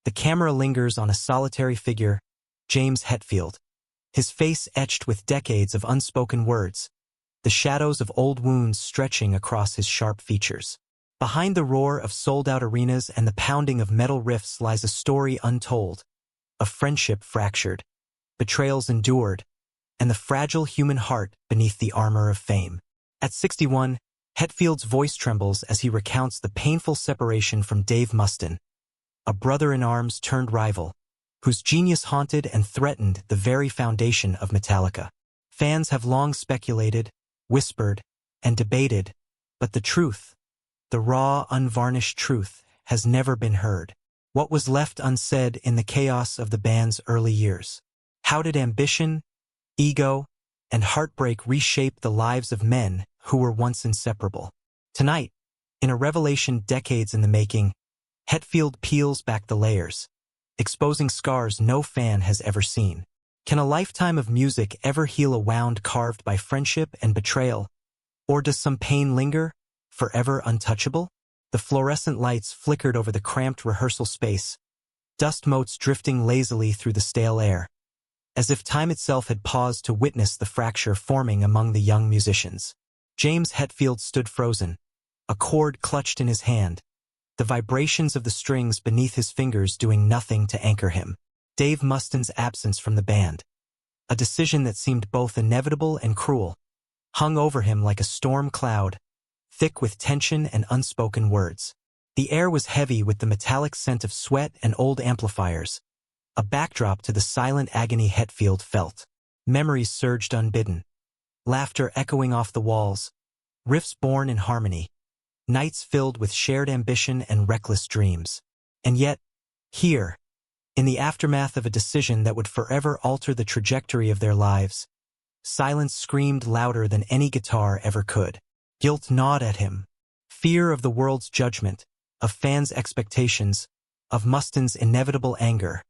The camera lingers on a solitary figure, James Hetfield, his face etched with decades of unspoken words, the shadows of old wounds stretching across his sharp features. Behind the roar of sold-out arenas and the pounding of metal riffs lies a story untold, a friendship fractured, betrayals endured, and the fragile human heart beneath the armor of fame. At 61, Hetfield's voice trembles as he recounts the painful separation from Dave Mustaine, a brother-in-arms turned rival, whose genius haunted and threatened the very foundation of Metallica. Fans have long speculated, whispered, and debated, but the truth, the raw, unvarnished truth, has never been heard. What was left unsaid in the chaos of the band's early years? How did ambition, ego, and heartbreak reshape the lives of men who were once inseparable? Tonight, in a revelation decades in the making, Hetfield peels back the layers, exposing scars no fan has ever seen. Can a lifetime of music ever heal a wound carved by friendship and betrayal? Or does some pain linger, forever untouchable? The fluorescent lights flickered over the cramped rehearsal space, dust motes drifting lazily through the stale air, as if time itself had paused to witness the fracture forming among the young musicians. James Hetfield stood frozen, a cord clutched in his hand, the vibrations of the strings beneath his fingers doing nothing to anchor him. Dave Mustaine's absence from the band, a decision that seemed both inevitable and cruel, hung over him like a storm cloud, thick with tension and unspoken words. The air was heavy with the metallic scent of sweat and old amplifiers, a backdrop to the silent agony Hetfield felt. Memories surged unbidden, laughter echoing off the walls, riffs born in harmony, nights filled with shared ambition and reckless dreams. And yet, here, in the aftermath of a decision that would forever alter the trajectory of their lives, silence screamed louder than any guitar ever could. Guilt gnawed at him, fear of the world's judgment, of fans' expectations, of Mustaine's inevitable anger,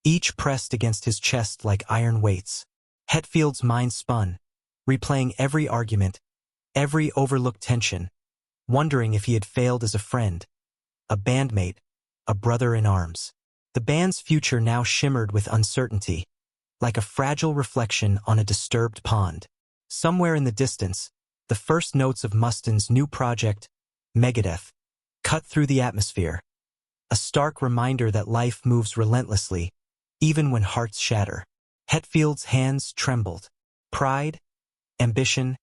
each pressed against his chest like iron weights. Hetfield's mind spun, replaying every argument, every overlooked tension, wondering if he had failed as a friend, a bandmate, a brother-in-arms. The band's future now shimmered with uncertainty, like a fragile reflection on a disturbed pond. Somewhere in the distance, the first notes of Mustaine's new project, Megadeth, cut through the atmosphere, a stark reminder that life moves relentlessly, even when hearts shatter. Hetfield's hands trembled. Pride, ambition,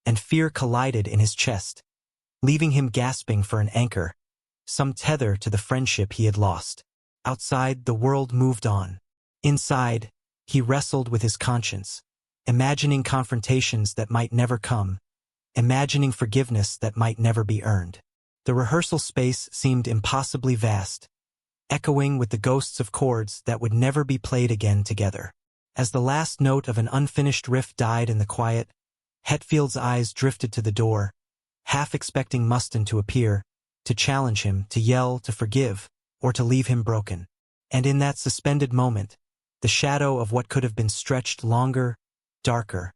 and fear collided in his chest, leaving him gasping for an anchor, some tether to the friendship he had lost. Outside, the world moved on. Inside, he wrestled with his conscience, imagining confrontations that might never come, imagining forgiveness that might never be earned. The rehearsal space seemed impossibly vast, echoing with the ghosts of chords that would never be played again together. As the last note of an unfinished riff died in the quiet, Hetfield's eyes drifted to the door, half expecting Mustaine to appear, to challenge him, to yell, to forgive, or to leave him broken. And in that suspended moment, the shadow of what could have been stretched longer, darker,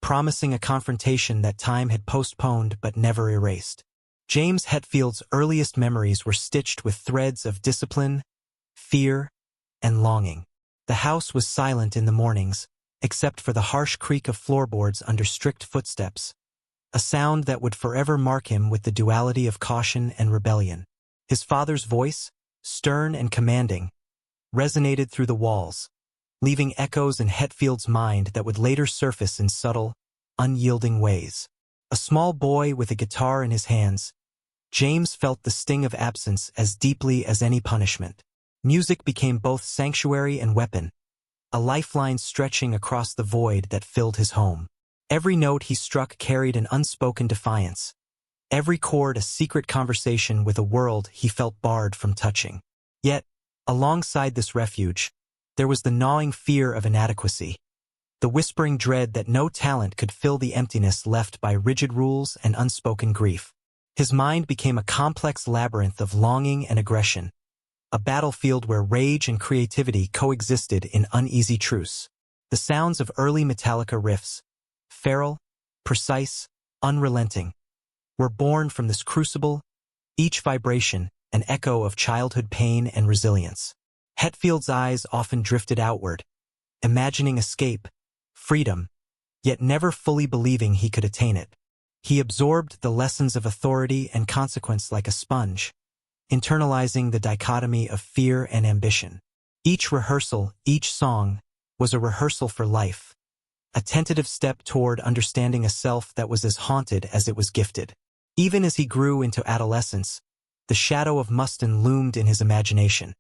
promising a confrontation that time had postponed but never erased. James Hetfield's earliest memories were stitched with threads of discipline, fear, and longing. The house was silent in the mornings, except for the harsh creak of floorboards under strict footsteps, a sound that would forever mark him with the duality of caution and rebellion. His father's voice, stern and commanding, resonated through the walls, leaving echoes in Hetfield's mind that would later surface in subtle, unyielding ways. A small boy with a guitar in his hands, James felt the sting of absence as deeply as any punishment. Music became both sanctuary and weapon, a lifeline stretching across the void that filled his home. Every note he struck carried an unspoken defiance, every chord a secret conversation with a world he felt barred from touching. Yet, alongside this refuge, there was the gnawing fear of inadequacy, the whispering dread that no talent could fill the emptiness left by rigid rules and unspoken grief. His mind became a complex labyrinth of longing and aggression, a battlefield where rage and creativity coexisted in uneasy truce. The sounds of early Metallica riffs, feral, precise, unrelenting, were born from this crucible, each vibration an echo of childhood pain and resilience. Hetfield's eyes often drifted outward, imagining escape, freedom, yet never fully believing he could attain it. He absorbed the lessons of authority and consequence like a sponge, internalizing the dichotomy of fear and ambition. Each rehearsal, each song, was a rehearsal for life, a tentative step toward understanding a self that was as haunted as it was gifted. Even as he grew into adolescence, the shadow of Mustaine loomed in his imagination,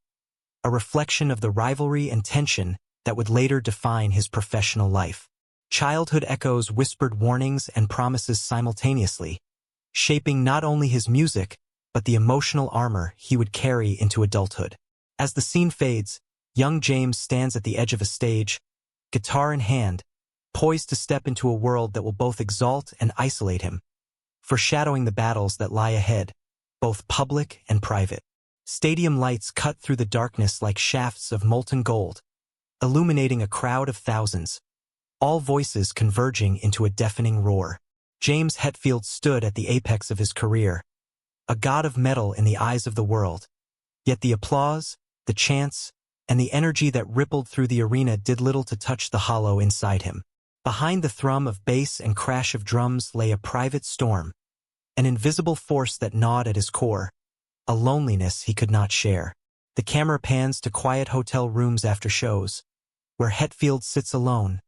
a reflection of the rivalry and tension that would later define his professional life. Childhood echoes whispered warnings and promises simultaneously, shaping not only his music, but the emotional armor he would carry into adulthood. As the scene fades, young James stands at the edge of a stage, guitar in hand, poised to step into a world that will both exalt and isolate him, foreshadowing the battles that lie ahead, both public and private. Stadium lights cut through the darkness like shafts of molten gold, illuminating a crowd of thousands, all voices converging into a deafening roar. James Hetfield stood at the apex of his career, a god of metal in the eyes of the world. Yet the applause, the chants, and the energy that rippled through the arena did little to touch the hollow inside him. Behind the thrum of bass and crash of drums lay a private storm, an invisible force that gnawed at his core, a loneliness he could not share. The camera pans to quiet hotel rooms after shows, where Hetfield sits alone,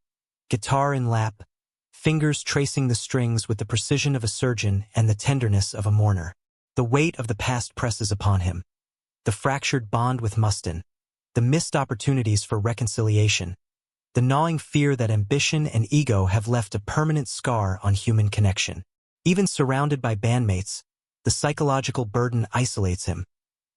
guitar in lap, fingers tracing the strings with the precision of a surgeon and the tenderness of a mourner. The weight of the past presses upon him, the fractured bond with Mustaine, the missed opportunities for reconciliation, the gnawing fear that ambition and ego have left a permanent scar on human connection. Even surrounded by bandmates, the psychological burden isolates him,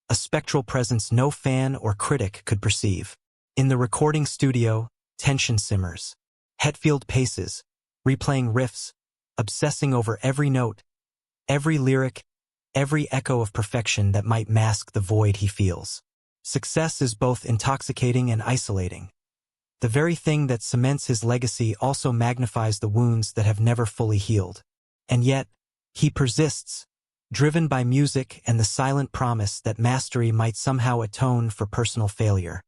a spectral presence no fan or critic could perceive. In the recording studio, tension simmers. Hetfield paces, replaying riffs, obsessing over every note, every lyric, every echo of perfection that might mask the void he feels. Success is both intoxicating and isolating. The very thing that cements his legacy also magnifies the wounds that have never fully healed. And yet, he persists, driven by music and the silent promise that mastery might somehow atone for personal failure.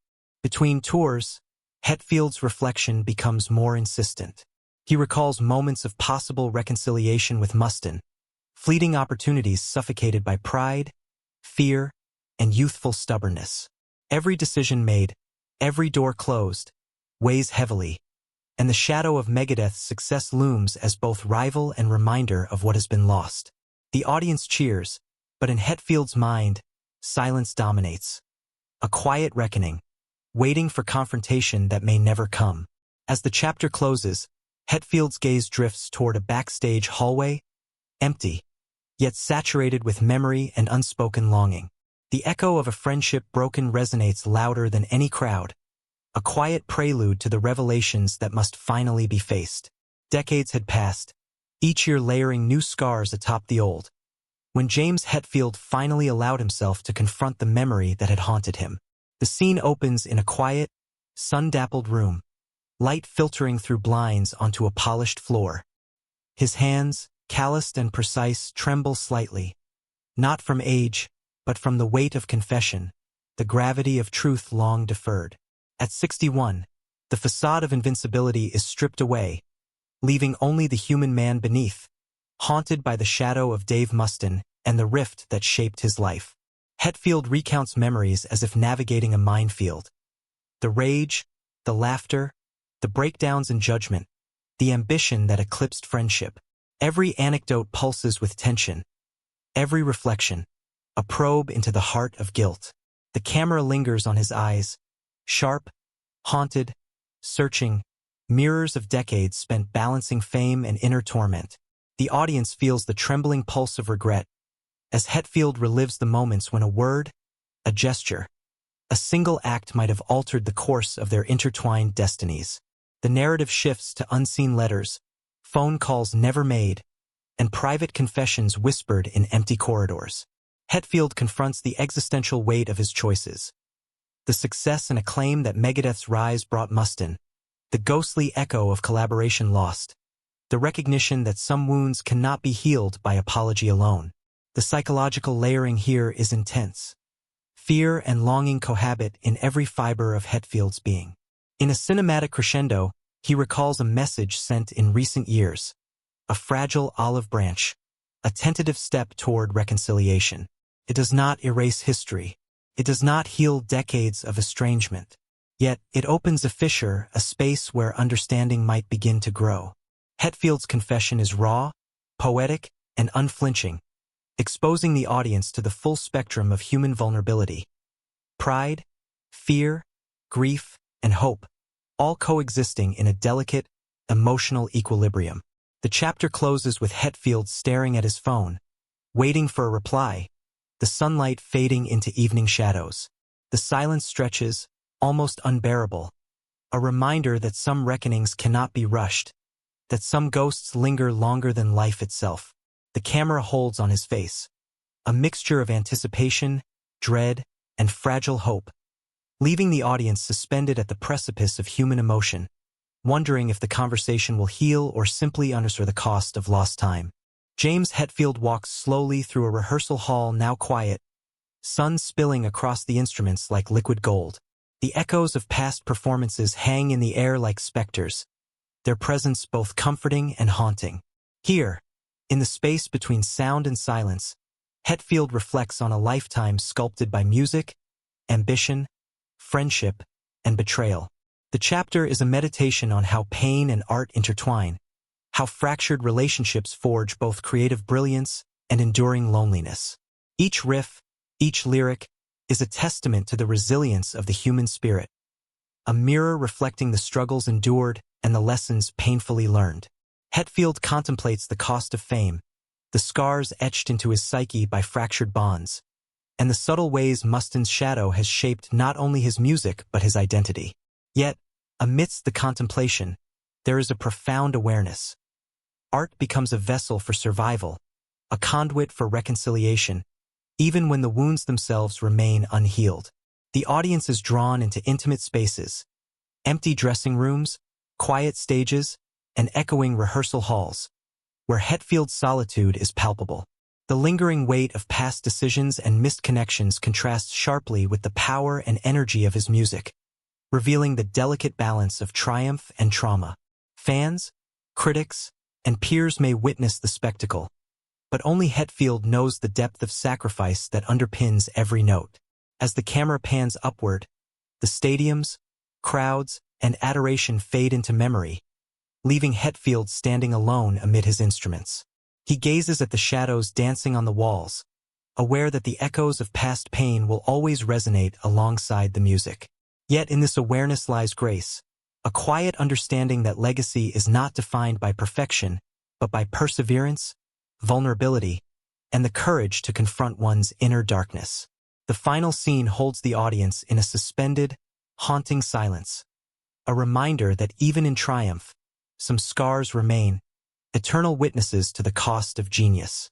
Between tours, Hetfield's reflection becomes more insistent. He recalls moments of possible reconciliation with Mustaine, fleeting opportunities suffocated by pride, fear, and youthful stubbornness. Every decision made, every door closed, weighs heavily, and the shadow of Megadeth's success looms as both rival and reminder of what has been lost. The audience cheers, but in Hetfield's mind, silence dominates. A quiet reckoning, waiting for confrontation that may never come. As the chapter closes, Hetfield's gaze drifts toward a backstage hallway, empty, yet saturated with memory and unspoken longing. The echo of a friendship broken resonates louder than any crowd, a quiet prelude to the revelations that must finally be faced. Decades had passed, each year layering new scars atop the old, when James Hetfield finally allowed himself to confront the memory that had haunted him. The scene opens in a quiet, sun-dappled room, light filtering through blinds onto a polished floor. His hands, calloused and precise, tremble slightly, not from age, but from the weight of confession, the gravity of truth long deferred. At 61, the facade of invincibility is stripped away, leaving only the human man beneath, haunted by the shadow of Dave Mustaine and the rift that shaped his life. Hetfield recounts memories as if navigating a minefield. The rage, the laughter, the breakdowns in judgment, the ambition that eclipsed friendship. Every anecdote pulses with tension, every reflection, a probe into the heart of guilt. The camera lingers on his eyes, sharp, haunted, searching, mirrors of decades spent balancing fame and inner torment. The audience feels the trembling pulse of regret, as Hetfield relives the moments when a word, a gesture, a single act might have altered the course of their intertwined destinies. The narrative shifts to unseen letters, phone calls never made, and private confessions whispered in empty corridors. Hetfield confronts the existential weight of his choices. The success and acclaim that Megadeth's rise brought Mustaine, the ghostly echo of collaboration lost, the recognition that some wounds cannot be healed by apology alone. The psychological layering here is intense. Fear and longing cohabit in every fiber of Hetfield's being. In a cinematic crescendo, he recalls a message sent in recent years, a fragile olive branch, a tentative step toward reconciliation. It does not erase history. It does not heal decades of estrangement. Yet, it opens a fissure, a space where understanding might begin to grow. Hetfield's confession is raw, poetic, and unflinching, exposing the audience to the full spectrum of human vulnerability. Pride, fear, grief, and hope, all coexisting in a delicate, emotional equilibrium. The chapter closes with Hetfield staring at his phone, waiting for a reply, the sunlight fading into evening shadows. The silence stretches, almost unbearable, a reminder that some reckonings cannot be rushed, that some ghosts linger longer than life itself. The camera holds on his face, a mixture of anticipation, dread, and fragile hope, leaving the audience suspended at the precipice of human emotion, wondering if the conversation will heal or simply unearth the cost of lost time. James Hetfield walks slowly through a rehearsal hall now quiet, sun spilling across the instruments like liquid gold. The echoes of past performances hang in the air like specters, their presence both comforting and haunting. Here, in the space between sound and silence, Hetfield reflects on a lifetime sculpted by music, ambition, friendship, and betrayal. The chapter is a meditation on how pain and art intertwine, how fractured relationships forge both creative brilliance and enduring loneliness. Each riff, each lyric, is a testament to the resilience of the human spirit, a mirror reflecting the struggles endured and the lessons painfully learned. Hetfield contemplates the cost of fame, the scars etched into his psyche by fractured bonds, and the subtle ways Mustaine's shadow has shaped not only his music but his identity. Yet, amidst the contemplation, there is a profound awareness. Art becomes a vessel for survival, a conduit for reconciliation, even when the wounds themselves remain unhealed. The audience is drawn into intimate spaces, empty dressing rooms, quiet stages, and echoing rehearsal halls, where Hetfield's solitude is palpable. The lingering weight of past decisions and missed connections contrasts sharply with the power and energy of his music, revealing the delicate balance of triumph and trauma. Fans, critics, and peers may witness the spectacle, but only Hetfield knows the depth of sacrifice that underpins every note. As the camera pans upward, the stadiums, crowds, and adoration fade into memory, leaving Hetfield standing alone amid his instruments. He gazes at the shadows dancing on the walls, aware that the echoes of past pain will always resonate alongside the music. Yet in this awareness lies grace, a quiet understanding that legacy is not defined by perfection, but by perseverance, vulnerability, and the courage to confront one's inner darkness. The final scene holds the audience in a suspended, haunting silence, a reminder that even in triumph, some scars remain, eternal witnesses to the cost of genius.